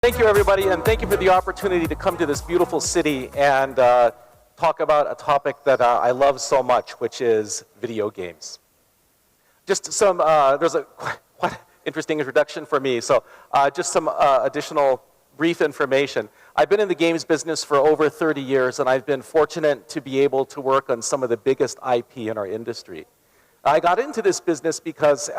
Thank you, everybody, and thank you for the opportunity to come to this beautiful city and talk about a topic that I love so much, which is video games. Just some, there's a quite interesting introduction for me, so just some additional brief information. I've been in the games business for over 30 years, and I've been fortunate to be able to work on some of the biggest IP in our industry. I got into this business because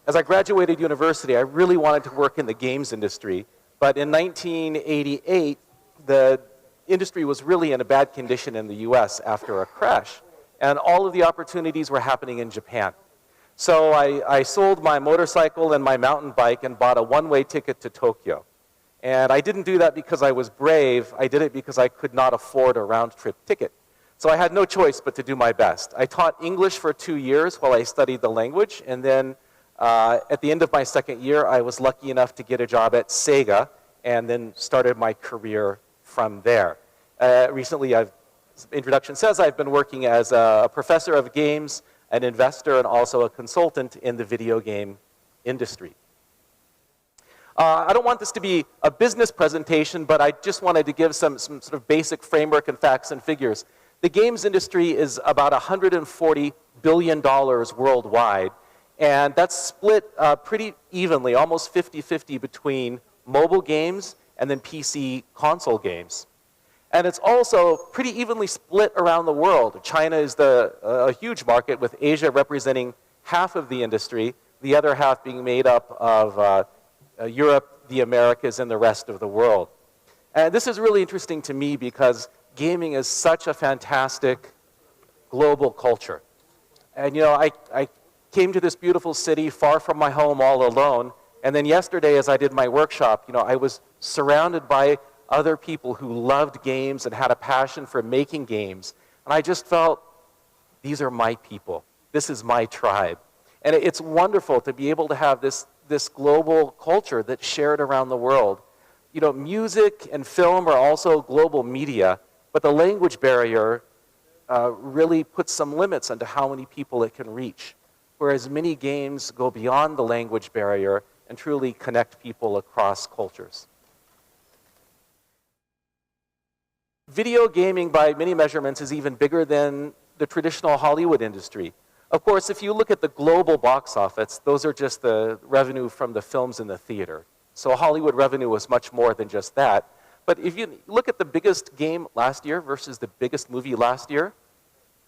as I graduated university, I really wanted to work in the games industry, but in 1988, the industry was really in a bad condition in the US after a crash, and all of the opportunities were happening in Japan. So I sold my motorcycle and my mountain bike and bought a one-way ticket to Tokyo. And I didn't do that because I was brave, I did it because I could not afford a round-trip ticket. So I had no choice but to do my best. I taught English for 2 years while I studied the language, and then at the end of my second year, I was lucky enough to get a job at Sega, and then started my career from there. Recently, as the introduction says, I've been working as a professor of games, an investor, and also a consultant in the video game industry. I don't want this to be a business presentation, but I just wanted to give some sort of basic framework and facts and figures. The games industry is about $140 billion worldwide, and that's split pretty evenly, almost 50-50 between mobile games and then PC console games. And it's also pretty evenly split around the world. China is a huge market, with Asia representing half of the industry, the other half being made up of Europe, the Americas, and the rest of the world. And this is really interesting to me because gaming is such a fantastic global culture. And you know, I came to this beautiful city far from my home all alone, and then yesterday as I did my workshop, you know, I was surrounded by other people who loved games and had a passion for making games. And I just felt, these are my people. This is my tribe. And it's wonderful to be able to have this global culture that's shared around the world. You know, music and film are also global media, but the language barrier really puts some limits onto how many people it can reach, whereas many games go beyond the language barrier and truly connect people across cultures. Video gaming, by many measurements, is even bigger than the traditional Hollywood industry. Of course, if you look at the global box office, those are just the revenue from the films in the theater. So Hollywood revenue was much more than just that. But if you look at the biggest game last year versus the biggest movie last year,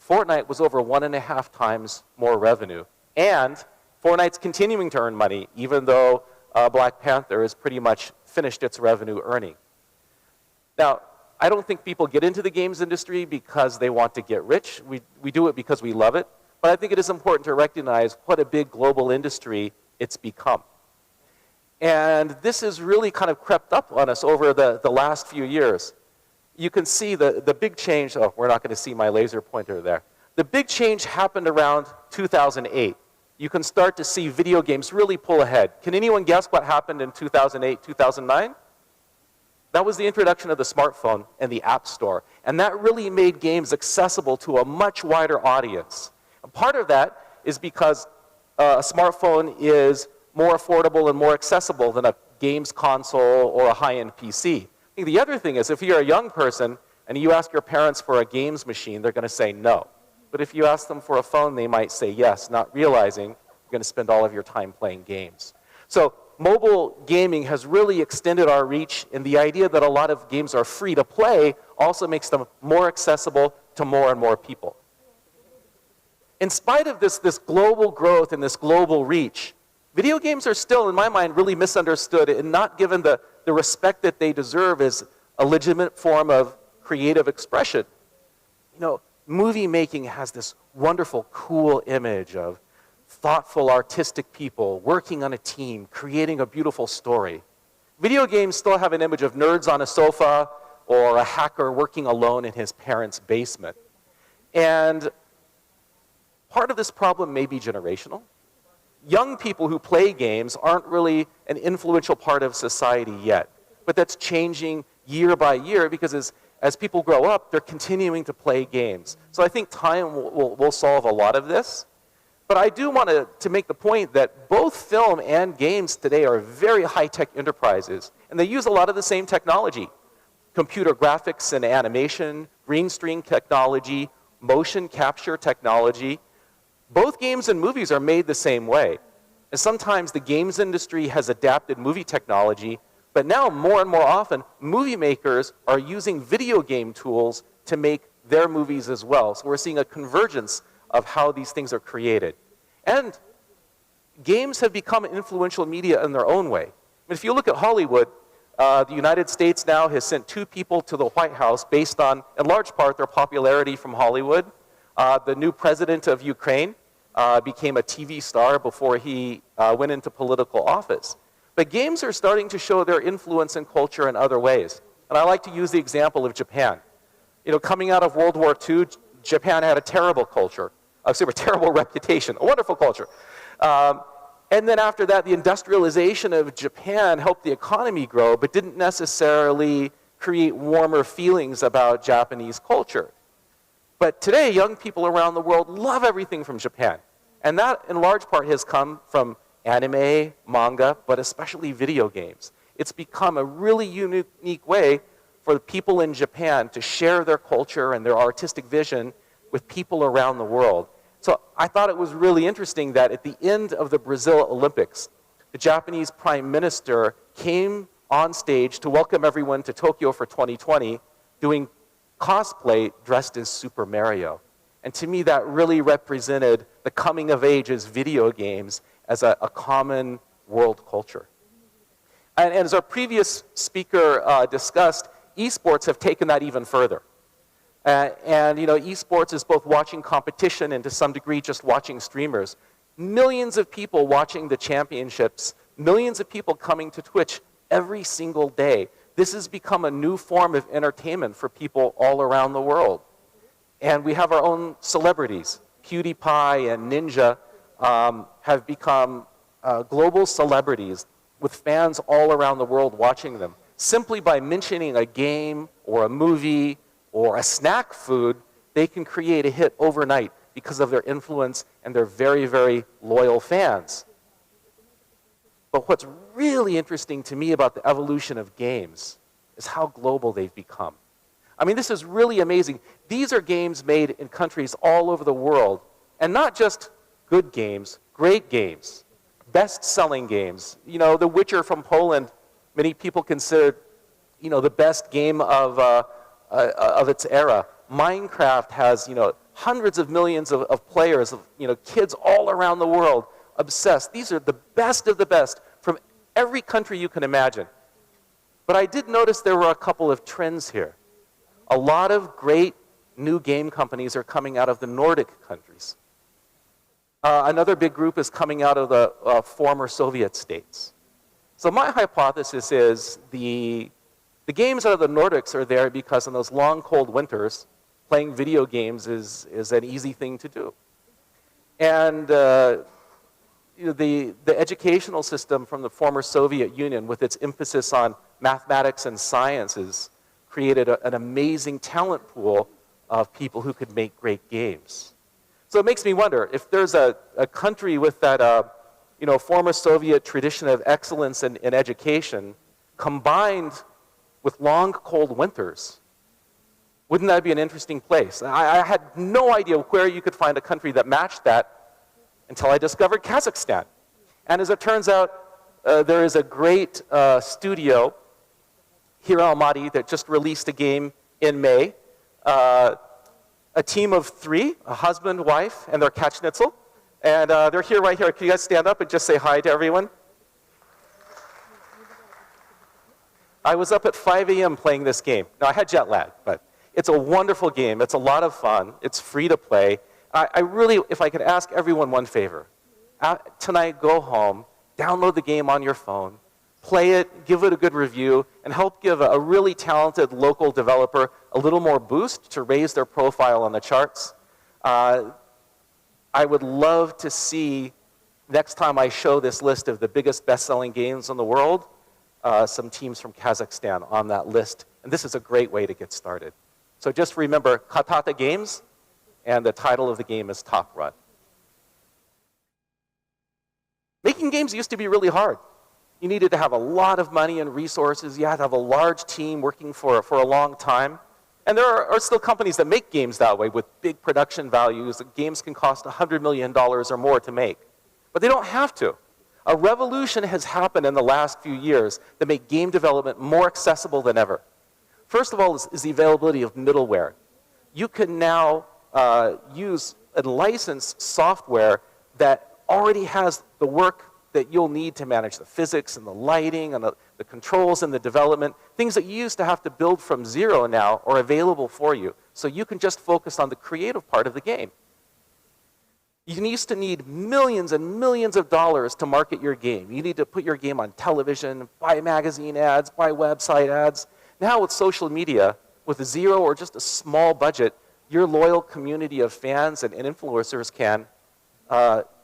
Fortnite was over 1.5 times more revenue. And Fortnite's continuing to earn money, even though Black Panther has pretty much finished its revenue earning. Now, I don't think people get into the games industry because they want to get rich. We do it because we love it. But I think it is important to recognize what a big global industry it's become. And this has really kind of crept up on us over the last few years. You can see the big change. Oh, we're not going to see my laser pointer there. The big change happened around 2008. You can start to see video games really pull ahead. Can anyone guess what happened in 2008, 2009? That was the introduction of the smartphone and the App Store. And that really made games accessible to a much wider audience. And part of that is because a smartphone is more affordable and more accessible than a games console or a high-end PC. I think the other thing is, if you're a young person and you ask your parents for a games machine, they're going to say no. But if you ask them for a phone, they might say yes, not realizing you're going to spend all of your time playing games. So mobile gaming has really extended our reach, and the idea that a lot of games are free to play also makes them more accessible to more and more people. In spite of this global growth and this global reach, video games are still, in my mind, really misunderstood and not given the respect that they deserve as a legitimate form of creative expression. You know, movie making has this wonderful, cool image of thoughtful, artistic people working on a team, creating a beautiful story. Video games still have an image of nerds on a sofa or a hacker working alone in his parents' basement. And part of this problem may be generational. Young people who play games aren't really an influential part of society yet, but that's changing year by year because as people grow up, they're continuing to play games. So I think time will solve a lot of this. But I do want to make the point that both film and games today are very high-tech enterprises, And they use a lot of the same technology. Computer graphics and animation, green screen technology, motion capture technology. Both games and movies are made the same way. And sometimes the games industry has adapted movie technology, but now more and more often, movie makers are using video game tools to make their movies as well. So we're seeing a convergence of how these things are created. And games have become influential media in their own way. I mean, if you look at Hollywood, the United States now has sent 2 people to the White House based on, in large part, their popularity from Hollywood. The new president of Ukraine became a TV star before he went into political office. But games are starting to show their influence in culture in other ways. And I like to use the example of Japan. You know, coming out of World War II, Japan had a terrible culture, a terrible reputation, a wonderful culture. And then after that, the industrialization of Japan helped the economy grow, but didn't necessarily create warmer feelings about Japanese culture. But today, young people around the world love everything from Japan. And that, in large part, has come from anime, manga, but especially video games. It's become a really unique way for the people in Japan to share their culture and their artistic vision with people around the world. So I thought it was really interesting that at the end of the Brazil Olympics, the Japanese Prime Minister came on stage to welcome everyone to Tokyo for 2020, doing cosplay dressed as Super Mario. And to me, that really represented the coming of age as video games as a common world culture. And as our previous speaker discussed, esports have taken that even further. And you know, esports is both watching competition and to some degree just watching streamers. Millions of people watching the championships, millions of people coming to Twitch every single day. This has become a new form of entertainment for people all around the world. And we have our own celebrities. PewDiePie and Ninja have become global celebrities with fans all around the world watching them. Simply by mentioning a game or a movie or a snack food, they can create a hit overnight because of their influence and their very, very loyal fans. But what's really interesting to me about the evolution of games is how global they've become. I mean, this is really amazing. These are games made in countries all over the world, and not just good games, great games, best-selling games. You know, The Witcher from Poland, many people consider, you know, the best game of its era. Minecraft has, you know, hundreds of millions of players, you know, kids all around the world obsessed. These are the best of the best from every country you can imagine. But I did notice there were a couple of trends here. A lot of great new game companies are coming out of the Nordic countries. Another big group is coming out of the former Soviet states. So my hypothesis is the games out of the Nordics are there because in those long, cold winters, playing video games is an easy thing to do. And you know, the educational system from the former Soviet Union, with its emphasis on mathematics and sciences, created an amazing talent pool of people who could make great games. So it makes me wonder, if there's a country with that you know, former Soviet tradition of excellence in education, combined with long, cold winters, wouldn't that be an interesting place? I had no idea where you could find a country that matched that until I discovered Kazakhstan. And as it turns out, there is a great studio here in Almaty that just released a game in May. A team of 3, a husband, wife, and their cat schnitzel. And they're here right here. Can you guys stand up and just say hi to everyone? I was up at 5 a.m. playing this game. Now, I had jet lag, but it's a wonderful game. It's a lot of fun. It's free to play. I really, if I could ask everyone one favor, tonight go home, download the game on your phone, play it, give it a good review, and help give a really talented local developer a little more boost to raise their profile on the charts. I would love to see, next time I show this list of the biggest best-selling games in the world, some teams from Kazakhstan on that list. And this is a great way to get started. So just remember, Katata Games, and the title of the game is Top Run. Making games used to be really hard. You needed to have a lot of money and resources. You had to have a large team working for a long time. And there are still companies that make games that way with big production values. Games can cost $100 million or more to make. But they don't have to. A revolution has happened in the last few years that make game development more accessible than ever. First of all is the availability of middleware. You can now use and license software that already has the work that you'll need to manage the physics and the lighting and the controls and the development. Things that you used to have to build from zero now are available for you. So you can just focus on the creative part of the game. You used to need millions and millions of dollars to market your game. You need to put your game on television, buy magazine ads, buy website ads. Now with social media, with zero or just a small budget, your loyal community of fans and influencers can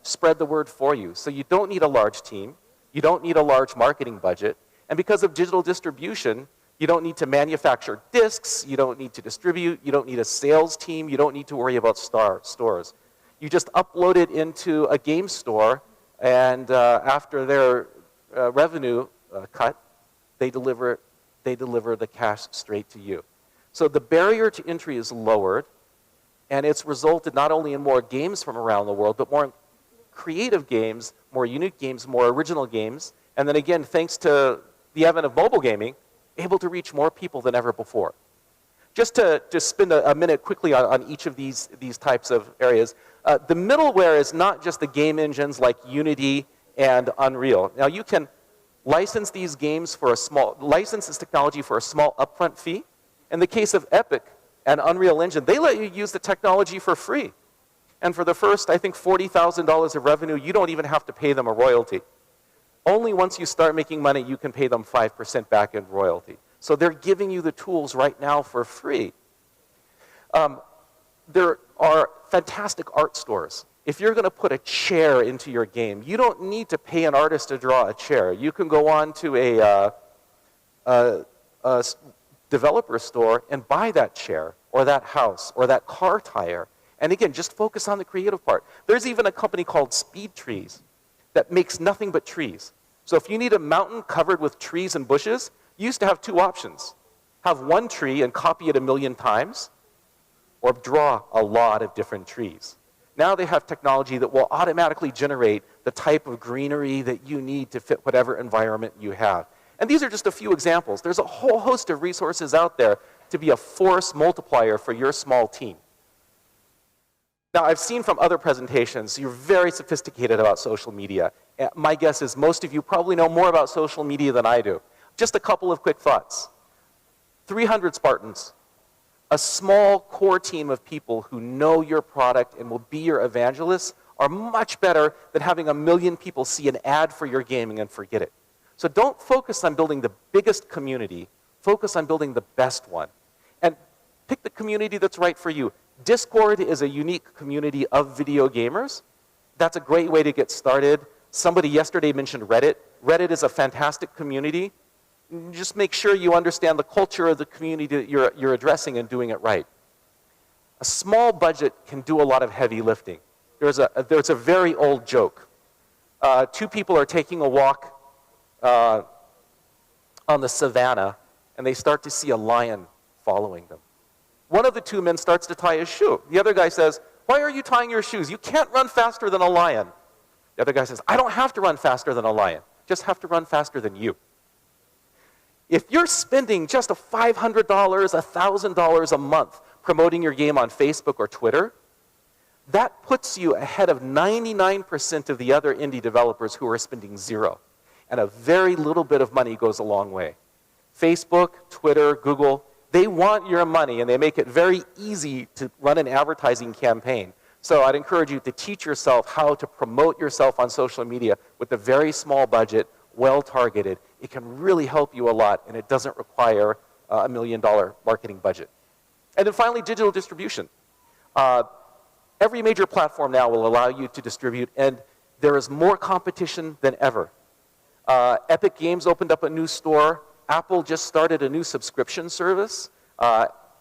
spread the word for you. So you don't need a large team. You don't need a large marketing budget. And because of digital distribution, you don't need to manufacture discs. You don't need to distribute. You don't need a sales team. You don't need to worry about stores. You just upload it into a game store, and after their revenue cut, they deliver the cash straight to you. So the barrier to entry is lowered, and it's resulted not only in more games from around the world, but more creative games, more unique games, more original games, and then again, thanks to the advent of mobile gaming, able to reach more people than ever before. Just to spend a minute quickly on each of these types of areas, the middleware is not just the game engines like Unity and Unreal. Now you can license these games for license this technology for a small upfront fee. In the case of Epic and Unreal Engine, they let you use the technology for free. And for the first, I think, $40,000 of revenue, you don't even have to pay them a royalty. Only once you start making money, you can pay them 5% back in royalty. So they're giving you the tools right now for free. There are fantastic art stores. If you're going to put a chair into your game, you don't need to pay an artist to draw a chair. You can go on to a developer store and buy that chair or that house or that car tire. And again, just focus on the creative part. There's even a company called Speed Trees that makes nothing but trees. So if you need a mountain covered with trees and bushes, you used to have two options. Have one tree and copy it 1,000,000 times, or draw a lot of different trees. Now they have technology that will automatically generate the type of greenery that you need to fit whatever environment you have. And these are just a few examples. There's a whole host of resources out there to be a force multiplier for your small team. Now, I've seen from other presentations, you're very sophisticated about social media. My guess is most of you probably know more about social media than I do. Just a couple of quick thoughts. 300 Spartans, a small core team of people who know your product and will be your evangelists are much better than having 1,000,000 people see an ad for your gaming and forget it. So don't focus on building the biggest community, focus on building the best one. And pick the community that's right for you. Discord is a unique community of video gamers. That's a great way to get started. Somebody yesterday mentioned Reddit. Reddit is a fantastic community. Just make sure you understand the culture of the community that you're addressing and doing it right. A small budget can do a lot of heavy lifting. There's a very old joke. Two people are taking a walk on the savannah, and they start to see a lion following them. One of the two men starts to tie his shoe. The other guy says, "Why are you tying your shoes? You can't run faster than a lion." The other guy says, "I don't have to run faster than a lion. Just have to run faster than you." If you're spending just $500, $1,000 a month promoting your game on Facebook or Twitter, that puts you ahead of 99% of the other indie developers who are spending zero. And a very little bit of money goes a long way. Facebook, Twitter, Google, they want your money, and they make it very easy to run an advertising campaign. So I'd encourage you to teach yourself how to promote yourself on social media with a very small budget, well targeted. It can really help you a lot, and it doesn't require a $1 million marketing budget. And then finally, digital distribution. Every major platform now will allow you to distribute, and there is more competition than ever. Epic Games opened up a new store. Apple just started a new subscription service.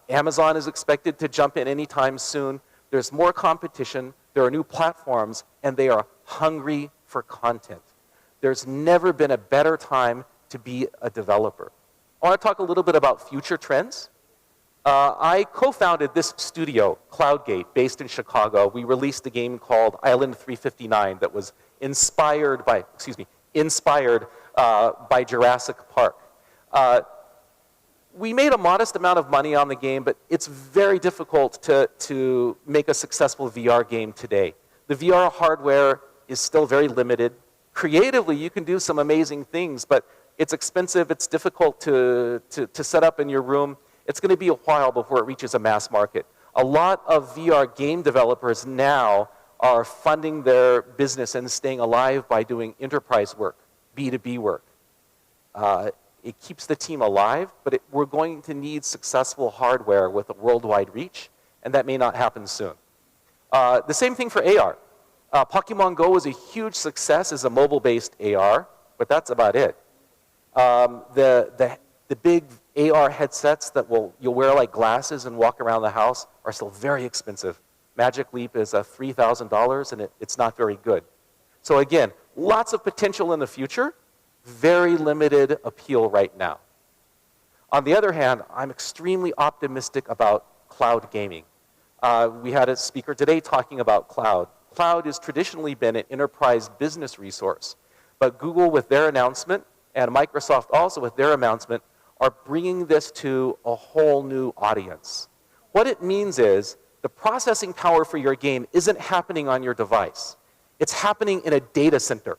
Amazon is expected to jump in anytime soon. There's more competition. There are new platforms, and they are hungry for content. There's never been a better time to be a developer. I want to talk a little bit about future trends. I co-founded this studio, CloudGate, based in Chicago. We released a game called Island 359 that was inspired by Jurassic Park. We made a modest amount of money on the game, but it's very difficult to make a successful VR game today. The VR hardware is still very limited. Creatively, you can do some amazing things, but it's expensive, it's difficult to set up in your room. It's going to be a while before it reaches a mass market. A lot of VR game developers now are funding their business and staying alive by doing enterprise work, B2B work. It keeps the team alive, but we're going to need successful hardware with a worldwide reach, and that may not happen soon. The same thing for AR. Pokemon Go was a huge success as a mobile-based AR, but that's about it. The big AR headsets that you'll wear like glasses and walk around the house are still very expensive. Magic Leap is $3,000 and it's not very good. So again, lots of potential in the future, very limited appeal right now. On the other hand, I'm extremely optimistic about cloud gaming. We had a speaker today talking about cloud. Cloud has traditionally been an enterprise business resource, but Google with their announcement and Microsoft also with their announcement are bringing this to a whole new audience. What it means is the processing power for your game isn't happening on your device. It's happening in a data center.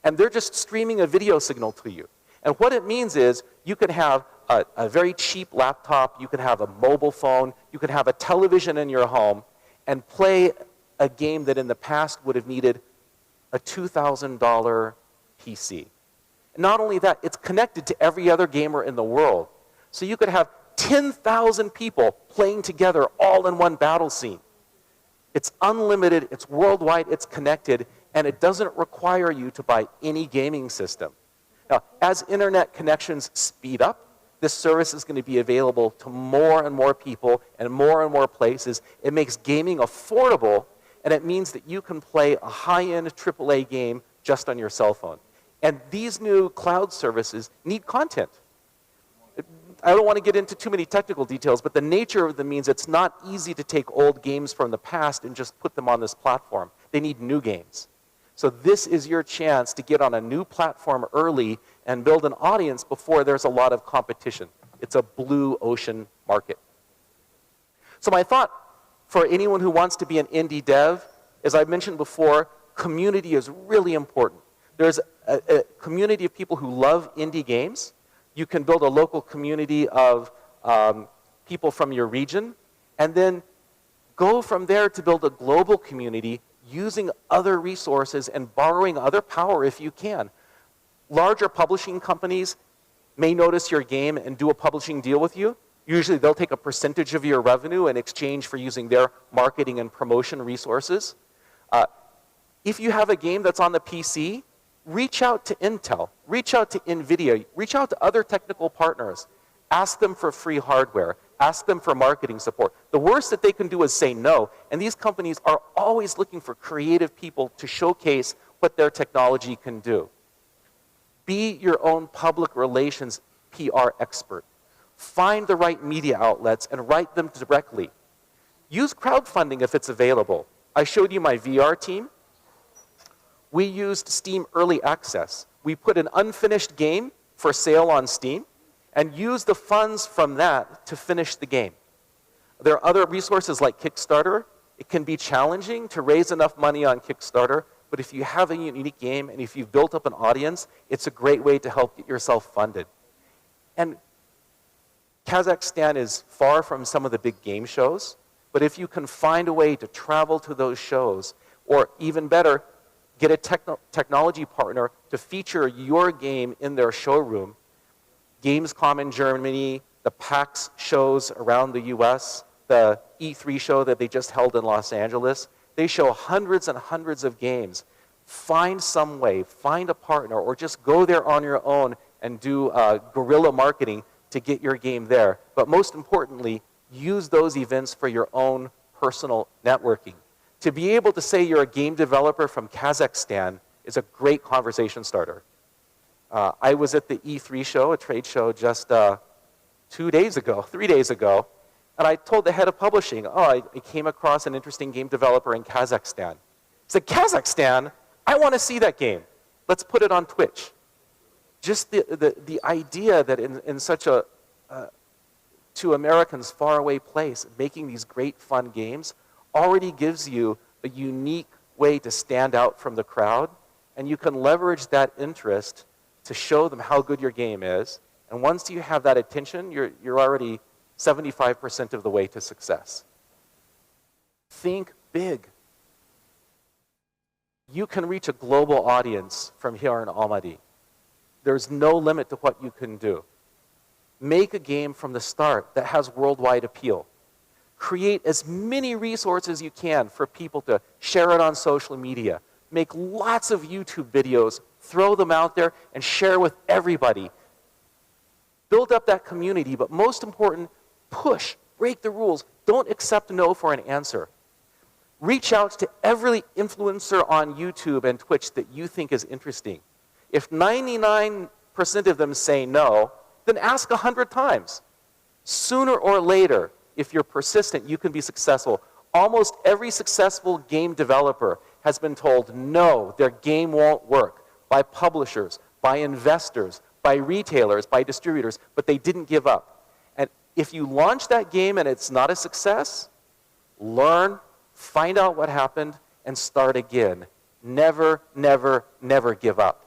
And they're just streaming a video signal to you. And what it means is you could have a very cheap laptop, you could have a mobile phone, you could have a television in your home and play a game that in the past would have needed a $2,000 PC. Not only that, it's connected to every other gamer in the world. So you could have 10,000 people playing together all in one battle scene. It's unlimited, it's worldwide, it's connected, and it doesn't require you to buy any gaming system. Now, as internet connections speed up, this service is going to be available to more and more people and more places. It makes gaming affordable, and it means that you can play a high-end AAA game just on your cell phone. And these new cloud services need content. I don't want to get into too many technical details, but the nature of them means it's not easy to take old games from the past and just put them on this platform. They need new games. So this is your chance to get on a new platform early and build an audience before there's a lot of competition. It's a blue ocean market. So my thought for anyone who wants to be an indie dev, as I mentioned before, community is really important. There's a community of people who love indie games. You can build a local community of people from your region, and then go from there to build a global community using other resources and borrowing other power if you can. Larger publishing companies may notice your game and do a publishing deal with you. Usually they'll take a percentage of your revenue in exchange for using their marketing and promotion resources. If you have a game that's on the PC, reach out to Intel, reach out to NVIDIA, reach out to other technical partners. Ask them for free hardware. Ask them for marketing support. The worst that they can do is say no, and these companies are always looking for creative people to showcase what their technology can do. Be your own public relations PR expert. Find the right media outlets and write them directly. Use crowdfunding if it's available. I showed you my VR team. We used Steam Early Access. We put an unfinished game for sale on Steam and used the funds from that to finish the game. There are other resources like Kickstarter. It can be challenging to raise enough money on Kickstarter, but if you have a unique game and if you've built up an audience, it's a great way to help get yourself funded. And Kazakhstan is far from some of the big game shows, but if you can find a way to travel to those shows, or even better, get a technology partner to feature your game in their showroom. Gamescom in Germany, the PAX shows around the US, the E3 show that they just held in Los Angeles, they show hundreds and hundreds of games. Find some way, find a partner, or just go there on your own and do guerrilla marketing to get your game there. But most importantly, use those events for your own personal networking. To be able to say you're a game developer from Kazakhstan is a great conversation starter. I was at the E3 show, a trade show, just 3 days ago, and I told the head of publishing, I came across an interesting game developer in Kazakhstan. He said, Kazakhstan? I want to see that game. Let's put it on Twitch. Just the idea that in such a, to Americans, faraway place, making these great fun games already gives you a unique way to stand out from the crowd, and you can leverage that interest to show them how good your game is. And once you have that attention, you're already 75% of the way to success. Think big. You can reach a global audience from here in Almaty. There's no limit to what you can do. Make a game from the start that has worldwide appeal. Create as many resources as you can for people to share it on social media. Make lots of YouTube videos, throw them out there, and share with everybody. Build up that community, but most important, push, break the rules. Don't accept no for an answer. Reach out to every influencer on YouTube and Twitch that you think is interesting. If 99% of them say no, then ask 100 times. Sooner or later, if you're persistent, you can be successful. Almost every successful game developer has been told no, their game won't work by publishers, by investors, by retailers, by distributors, but they didn't give up. And if you launch that game and it's not a success, learn, find out what happened, and start again. Never, never, never give up.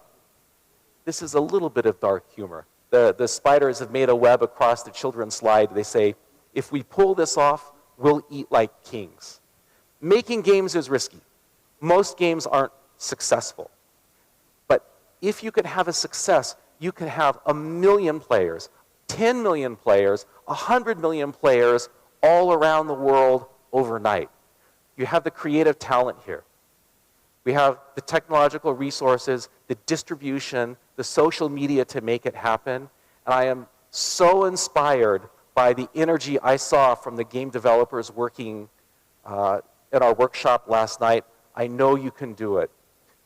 This is a little bit of dark humor. The spiders have made a web across the children's slide. They say, if we pull this off, we'll eat like kings. Making games is risky. Most games aren't successful. But if you can have a success, you can have 1 million players, 10 million players, 100 million players all around the world overnight. You have the creative talent here. We have the technological resources, the distribution, the social media to make it happen. And I am so inspired by the energy I saw from the game developers working at our workshop last night. I know you can do it.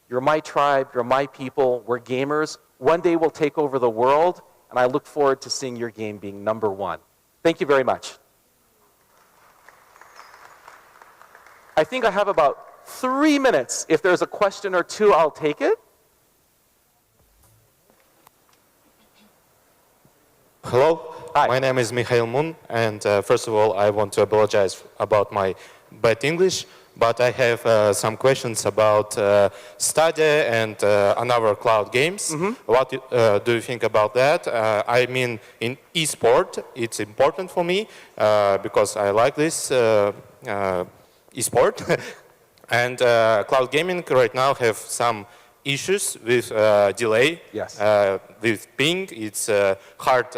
You're my tribe, you're my people, we're gamers. One day we'll take over the world, and I look forward to seeing your game being #1. Thank you very much. I think I have about 3 minutes. If there's a question or two, I'll take it. Hello, Hi. My name is Mikhail Moon, and first of all, I want to apologize about my bad English, but I have some questions about Stadia and another cloud games. What do you think about that? I mean, in e-sport, it's important for me because I like this e-sport. And cloud gaming right now have some issues with delay, Yes. with ping. It's hard,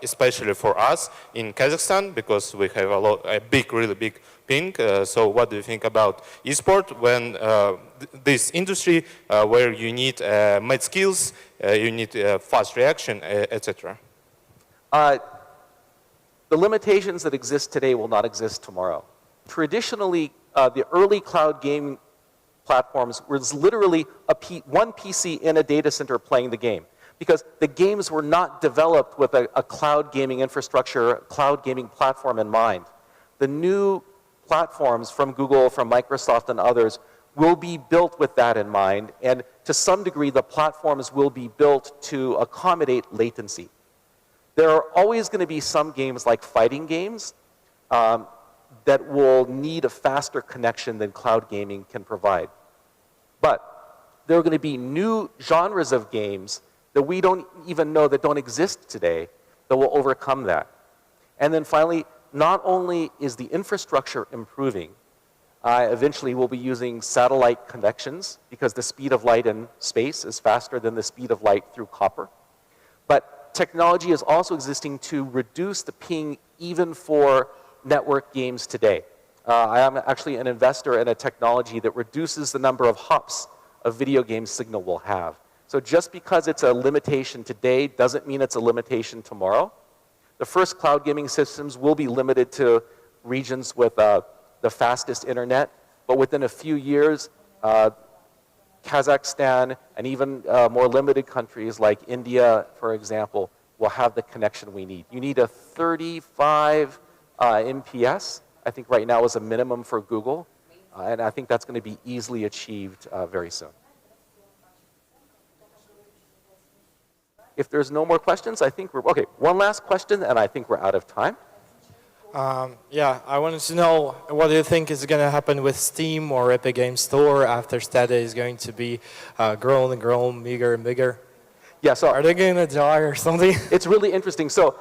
especially for us in Kazakhstan, because we have really big ping. So what do you think about e-sport when this industry where you need math skills, you need fast reaction, etc.? The limitations that exist today will not exist tomorrow. Traditionally, the early cloud game platforms was literally one PC in a data center playing the game, because the games were not developed with a cloud gaming infrastructure, cloud gaming platform in mind. The new platforms from Google, from Microsoft, and others will be built with that in mind, and to some degree, the platforms will be built to accommodate latency. There are always going to be some games like fighting games that will need a faster connection than cloud gaming can provide. But there are going to be new genres of games that we don't even know that don't exist today that will overcome that. And then finally, not only is the infrastructure improving, eventually we'll be using satellite connections because the speed of light in space is faster than the speed of light through copper. But technology is also existing to reduce the ping even for network games today. I am actually an investor in a technology that reduces the number of hops a video game signal will have. So just because it's a limitation today doesn't mean it's a limitation tomorrow. The first cloud gaming systems will be limited to regions with the fastest internet, but within a few years, Kazakhstan, and even more limited countries like India, for example, will have the connection we need. You need a 35 MPS, I think right now is a minimum for Google, and I think that's going to be easily achieved very soon. If there's no more questions, I think we're, okay, one last question, and I think we're out of time. Yeah, I wanted to know, what do you think is going to happen with Steam or Epic Games Store after Stadia is going to be grown and grown, bigger and bigger? Yeah, so are they going to die or something? It's really interesting. So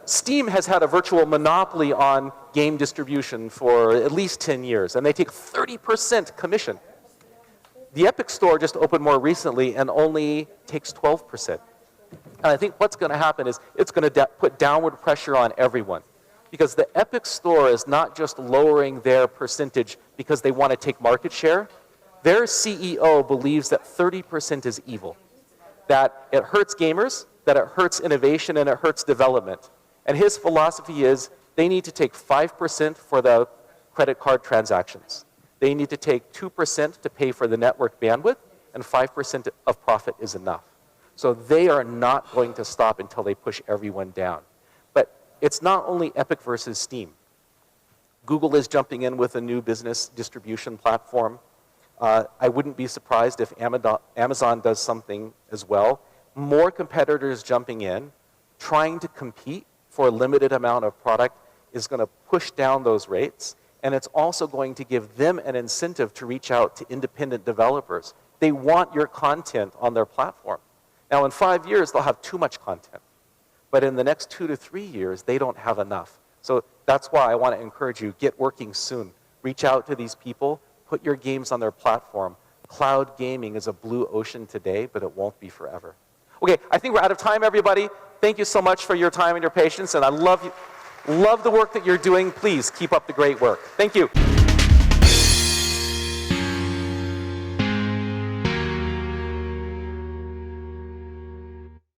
Steam has had a virtual monopoly on game distribution for at least 10 years, and they take 30% commission. The Epic Store just opened more recently and only takes 12%. And I think what's going to happen is it's going to put downward pressure on everyone. Because the Epic Store is not just lowering their percentage because they want to take market share. Their CEO believes that 30% is evil. That it hurts gamers, that it hurts innovation, and it hurts development. And his philosophy is they need to take 5% for the credit card transactions. They need to take 2% to pay for the network bandwidth, and 5% of profit is enough. So they are not going to stop until they push everyone down. But it's not only Epic versus Steam. Google is jumping in with a new business distribution platform. I wouldn't be surprised if Amazon does something as well. More competitors jumping in, trying to compete for a limited amount of product is going to push down those rates, and it's also going to give them an incentive to reach out to independent developers. They want your content on their platform. Now, in 5 years, they'll have too much content. But in the next 2 to 3 years, they don't have enough. So that's why I want to encourage you, get working soon. Reach out to these people, put your games on their platform. Cloud gaming is a blue ocean today, but it won't be forever. Okay, I think we're out of time, everybody. Thank you so much for your time and your patience, and I love the work that you're doing. Please keep up the great work. Thank you.